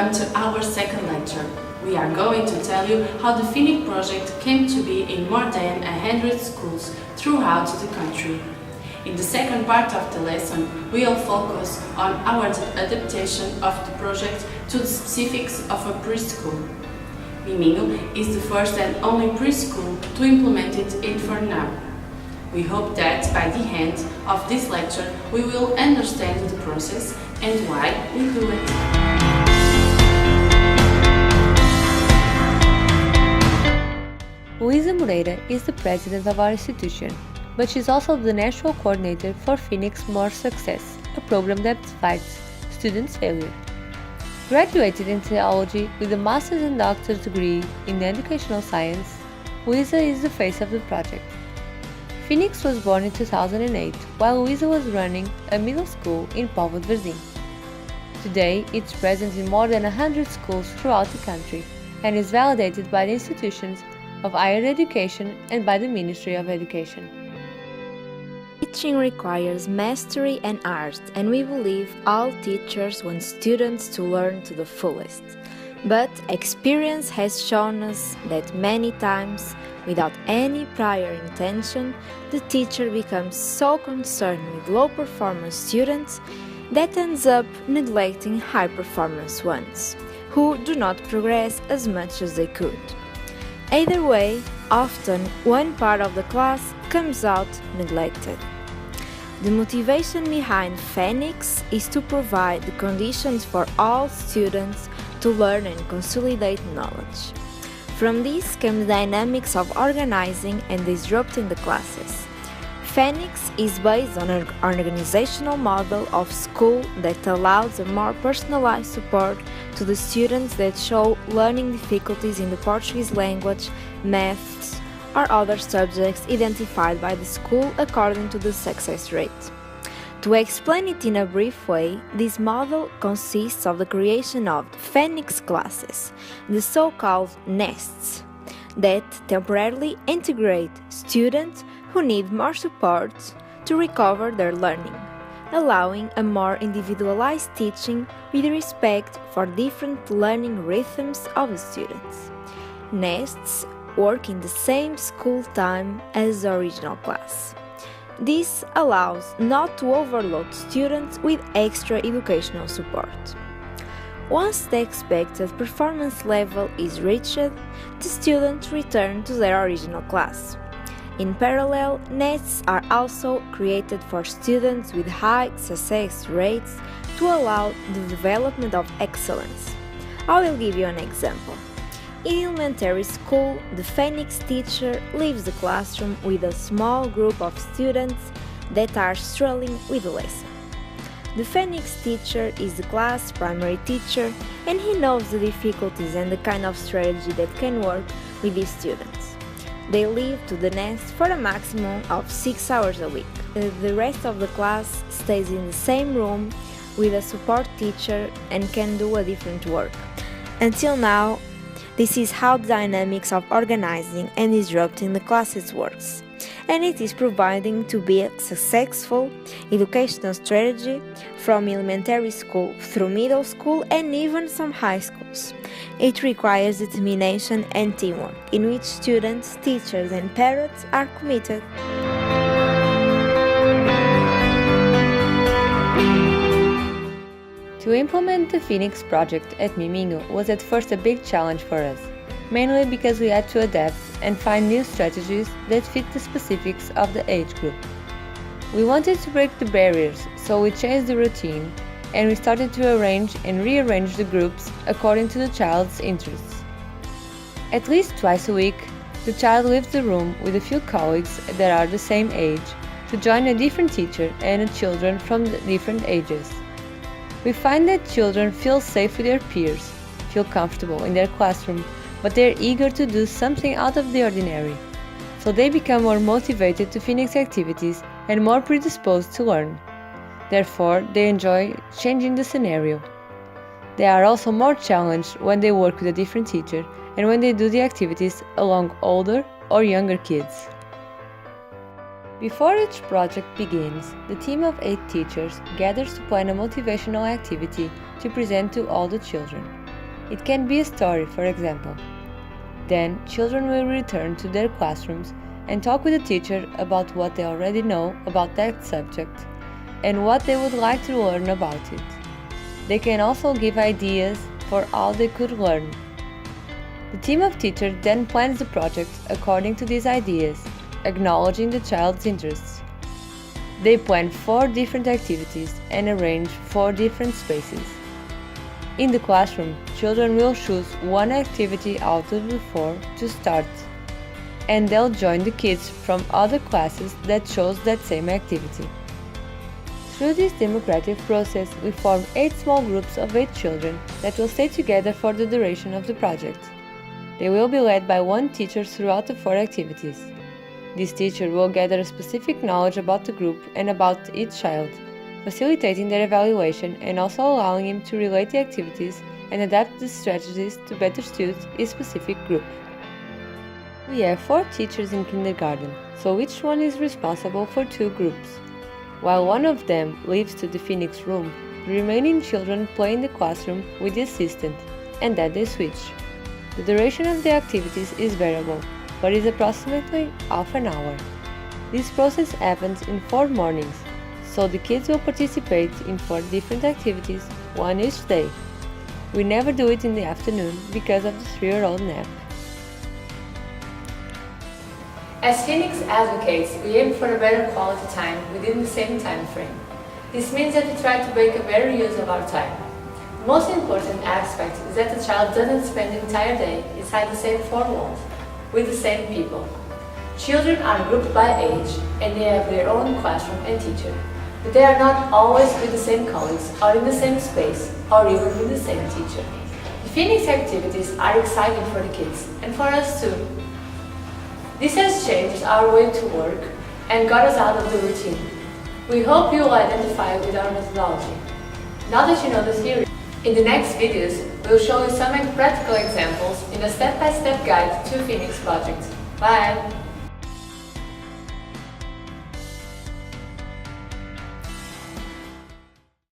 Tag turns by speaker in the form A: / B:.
A: Welcome to our second lecture. We are going to tell you how the Fenix project came to be in more than 100 schools throughout the country. In the second part of the lesson, we will focus on our adaptation of the project to the specifics of a preschool. Miminho is the first and only preschool to implement it in for now. We hope that by the end of this lecture we will understand the process and why we do it.
B: Luisa Moreira is the president of our institution, but she's also the national coordinator for Fenix More Success, a program that fights students' failure. Graduated in theology with a master's and doctorate degree in educational science, Luisa is the face of the project. Fenix was born in 2008 while Luisa was running a middle school in Póvoa de Varzim. Today, it's present in more than 100 schools throughout the country and is validated by the institutions of higher education and by the Ministry of Education.
C: Teaching requires mastery and art, and we believe all teachers want students to learn to the fullest. But experience has shown us that many times, without any prior intention, the teacher becomes so concerned with low-performance students that ends up neglecting high-performance ones, who do not progress as much as they could. Either way, often one part of the class comes out neglected. The motivation behind Fenix is to provide the conditions for all students to learn and consolidate knowledge. From this come the dynamics of organizing and disrupting the classes. Fenix is based on an organizational model of school that allows a more personalized support to the students that show learning difficulties in the Portuguese language, maths, or other subjects identified by the school according to the success rate. To explain it in a brief way, this model consists of the creation of Fenix classes, the so-called nests, that temporarily integrate students who need more support to recover their learning, allowing a more individualized teaching with respect for different learning rhythms of the students. Nests work in the same school time as the original class. This allows not to overload students with extra educational support. Once the expected performance level is reached, the students return to their original class. In parallel, nests are also created for students with high success rates to allow the development of excellence. I will give you an example. In elementary school, the Fenix teacher leaves the classroom with a small group of students that are struggling with the lesson. The Fenix teacher is the class primary teacher, and he knows the difficulties and the kind of strategy that can work with these students. They leave to the nest for a maximum of 6 hours a week. The rest of the class stays in the same room with a support teacher and can do a different work. Until now, this is how the dynamics of organizing and disrupting the classes works, and it is providing to be a successful educational strategy from elementary school through middle school and even some high schools. It requires determination and teamwork, in which students, teachers and parents are committed.
B: To implement the Fenix project at Miminho was at first a big challenge for us, mainly because we had to adapt and find new strategies that fit the specifics of the age group. We wanted to break the barriers, so we changed the routine and we started to arrange and rearrange the groups according to the child's interests. At least twice a week, the child leaves the room with a few colleagues that are the same age to join a different teacher and children from different ages. We find that children feel safe with their peers, feel comfortable in their classroom, but they are eager to do something out of the ordinary. So they become more motivated to finish activities and more predisposed to learn. Therefore, they enjoy changing the scenario. They are also more challenged when they work with a different teacher and when they do the activities along older or younger kids. Before each project begins, the team of 8 teachers gathers to plan a motivational activity to present to all the children. It can be a story, for example. Then, children will return to their classrooms and talk with the teacher about what they already know about that subject and what they would like to learn about it. They can also give ideas for how they could learn. The team of teachers then plans the project according to these ideas, acknowledging the child's interests. They plan 4 different activities and arrange 4 different spaces. In the classroom, children will choose one activity out of the 4 to start, and they'll join the kids from other classes that chose that same activity. Through this democratic process, we form 8 small groups of 8 children that will stay together for the duration of the project. They will be led by one teacher throughout the 4 activities. This teacher will gather specific knowledge about the group and about each child, facilitating their evaluation and also allowing him to relate the activities and adapt the strategies to better suit his specific group. We have 4 teachers in kindergarten, so each one is responsible for 2 groups. While one of them leaves to the Fenix room, the remaining children play in the classroom with the assistant, and then they switch. The duration of the activities is variable, but is approximately half an hour. This process happens in 4 mornings, so the kids will participate in 4 different activities, one each day. We never do it in the afternoon because of the 3-year-old nap.
D: As Fenix advocates, we aim for a better quality time within the same time frame. This means that we try to make a better use of our time. The most important aspect is that the child doesn't spend the entire day inside the same 4 walls, with the same people. Children are grouped by age and they have their own classroom and teacher, but they are not always with the same colleagues or in the same space or even with the same teacher. The Fenix activities are exciting for the kids and for us too. This has changed our way to work and got us out of the routine. We hope you will identify with our methodology. Now that you know the theory, in the next videos, we'll show you some practical examples in a step-by-step guide to Fenix project. Bye!